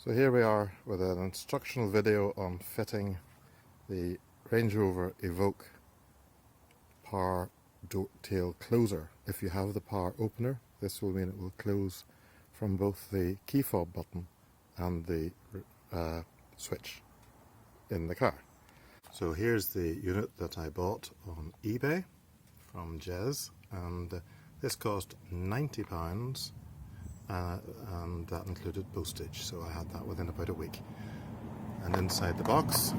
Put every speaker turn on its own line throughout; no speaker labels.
So here we are with an instructional video on fitting the Range Rover Evoque power tail closer. If you have the power opener, this will mean it will close from both the key fob button and the switch in the car. So here's the unit that I bought on eBay from Jez, and this cost £90. And that included postage, so I had that within about a week. And inside the box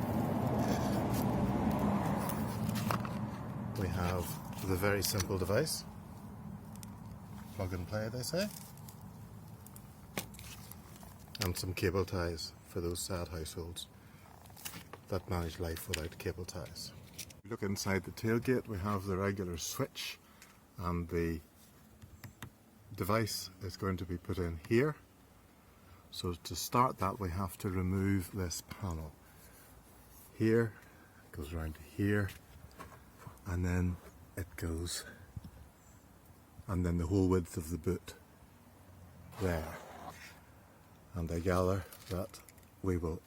we have the very simple device, plug and play they say, and some cable ties for those sad households that manage life without cable ties. If you look inside the tailgate, we have the regular switch, and the device is going to be put in here. So to start that, we have to remove this panel here. It goes around to here, and then it goes, and then the whole width of the boot there. And I gather that we will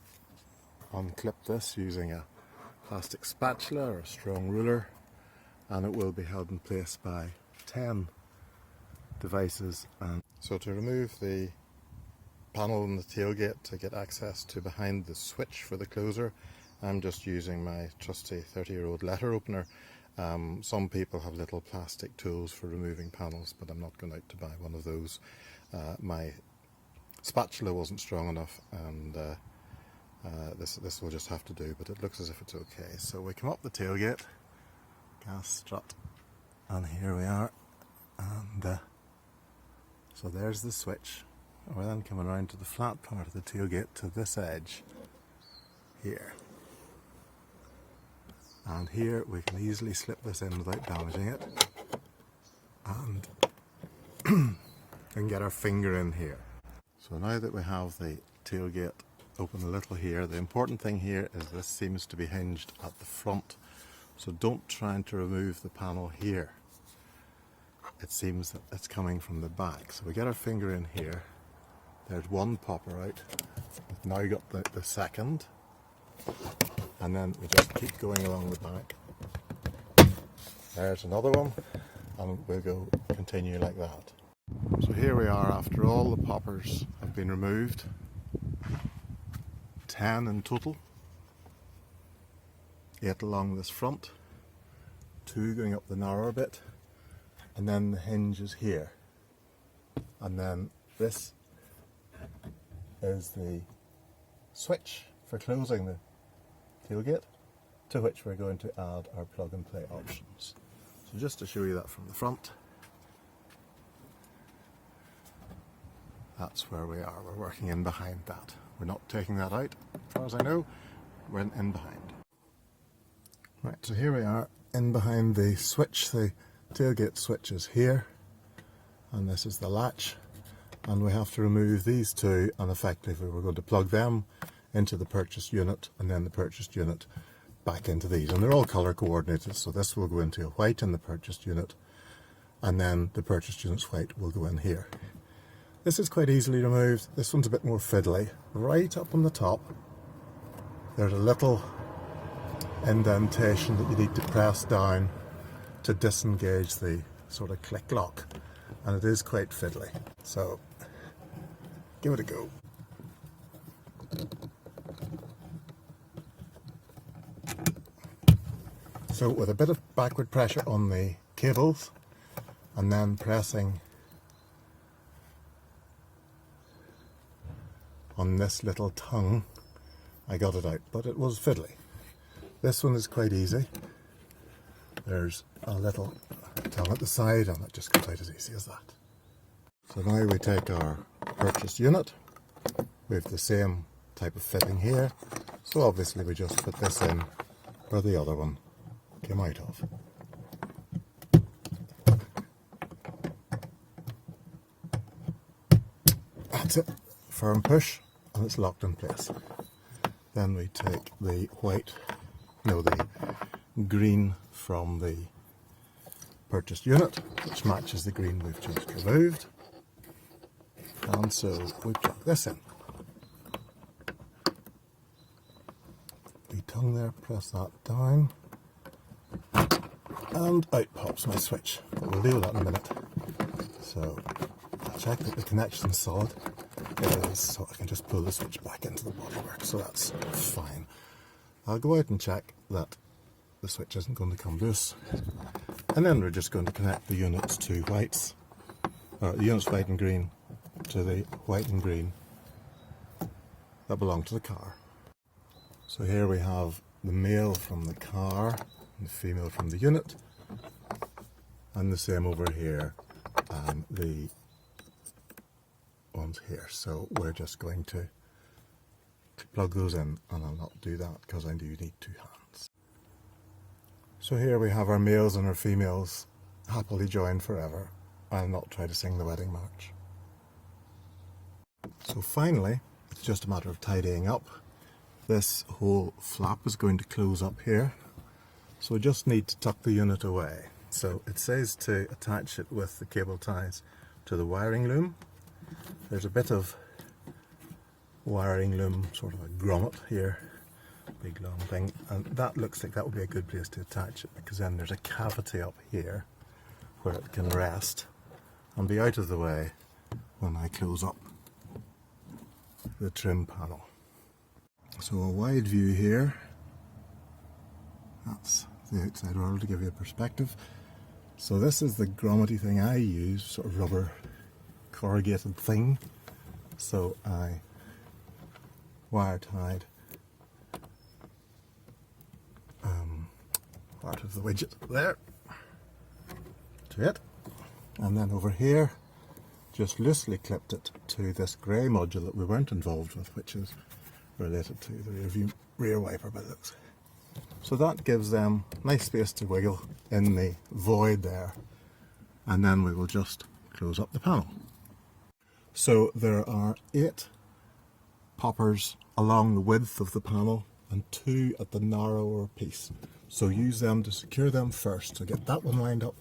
unclip this using a plastic spatula or a strong ruler, and it will be held in place by 10 devices. And so to remove the panel in the tailgate to get access to behind the switch for the closer, I'm just using my trusty 30-year-old letter opener. Some people have little plastic tools for removing panels, but I'm not going out to buy one of those. My spatula wasn't strong enough, and this will just have to do, but it looks as if it's okay. So we come up the tailgate, gas strut, and here we are, and so there's the switch. We're then coming around to the flat part of the tailgate to this edge here. And here we can easily slip this in without damaging it. And we can get our finger in here. So now that we have the tailgate open a little here, the important thing here is this seems to be hinged at the front. So don't try to remove the panel here. It seems that it's coming from the back. So we get our finger in here. There's one popper out. We've now got the second. And then we just keep going along the back. There's another one. And we'll continue like that. So here we are after all the poppers have been removed. 10 in total. 8 along this front. 2 going up the narrower bit. And then the hinge is here, and then this is the switch for closing the tailgate, to which we're going to add our plug and play options. So just to show you that from the front, that's where we are. We're working in behind that. We're not taking that out, as far as I know. We're in behind. Right, so here we are in behind the switch. The tailgate switch is here, and this is the latch, and we have to remove these two, and effectively we're going to plug them into the purchased unit, and then the purchased unit back into these, and they're all color coordinated. So this will go into a white in the purchased unit, and then the purchased unit's white will go in here. This is quite easily removed. This one's a bit more fiddly. Right up on the top there's a little indentation that you need to press down to disengage the sort of click lock, and it is quite fiddly, so give it a go. So with a bit of backward pressure on the cables and then pressing on this little tongue, I got it out, but it was fiddly. This one is quite easy. There's a little tongue at the side, and it just comes out as easy as that. So now we take our purchased unit. We have the same type of fitting here, so obviously we just put this in where the other one came out of. That's it. Firm push, and it's locked in place. Then we take the the green from the purchased unit, which matches the green we've just removed. And so we plug this in. tongue there, press that down, and out pops my switch. But we'll deal with that in a minute. So I'll check that the connection's solid. It is, so I can just pull the switch back into the bodywork, so that's fine. I'll go out and check that the switch isn't going to come loose, and then we're just going to connect the units to whites, or the units white and green to the white and green that belong to the car. So here we have the male from the car and the female from the unit, and the same over here, the ones here. So we're just going to plug those in, and I'll not do that because I do need two hands. So here we have our males and our females happily joined forever. I'll not try to sing the wedding march. So finally, it's just a matter of tidying up. This whole flap is going to close up here, so we just need to tuck the unit away. So it says to attach it with the cable ties to the wiring loom. There's a bit of wiring loom, sort of a grommet here, big long thing, and that looks like that would be a good place to attach it, because then there's a cavity up here where it can rest and be out of the way when I close up the trim panel. So a wide view here, that's the outside world to give you a perspective. So this is the grommety thing I use, sort of rubber corrugated thing. So I wire tied part of the widget there to it, and then over here just loosely clipped it to this grey module that we weren't involved with, which is related to the rear wiper by the looks. So that gives them nice space to wiggle in the void there, and then we will just close up the panel. So there are 8 poppers along the width of the panel and 2 at the narrower piece. So use them to secure them first. So get that one lined up,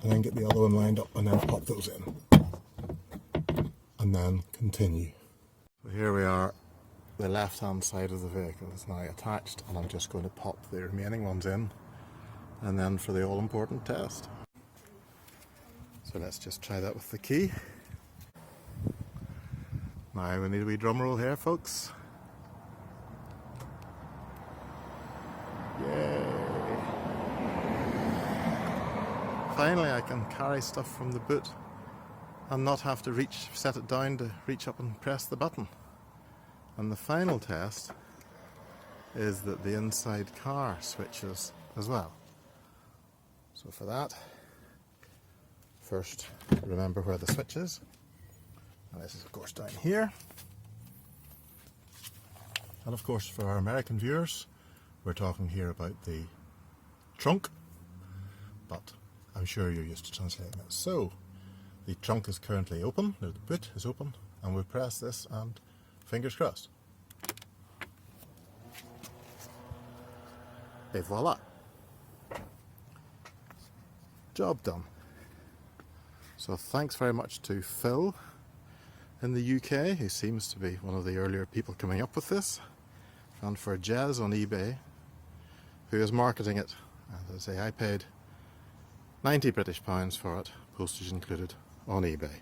and then get the other one lined up, and then pop those in. And then continue. So here we are. The left hand side of the vehicle is now attached, and I'm just going to pop the remaining ones in, and then for the all important test. So let's just try that with the key. Now we need a wee drum roll here, folks. Yay! Finally I can carry stuff from the boot and not have to set it down to reach up and press the button. And the final test is that the inside car switches as well. So for that, first remember where the switch is. And this is of course down here. And of course for our American viewers, we're talking here about the trunk, but I'm sure you're used to translating it. So the trunk is currently open, the boot is open, and we press this and fingers crossed. Et voila! Job done. So thanks very much to Phil in the UK, who seems to be one of the earlier people coming up with this, and for Jez on eBay, who is marketing it. As I say, I paid £90 British for it, postage included, on eBay.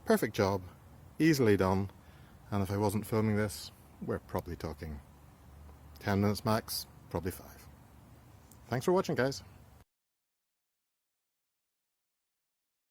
Perfect job, easily done, and if I wasn't filming this, we're probably talking 10 minutes max, probably 5. Thanks for watching, guys.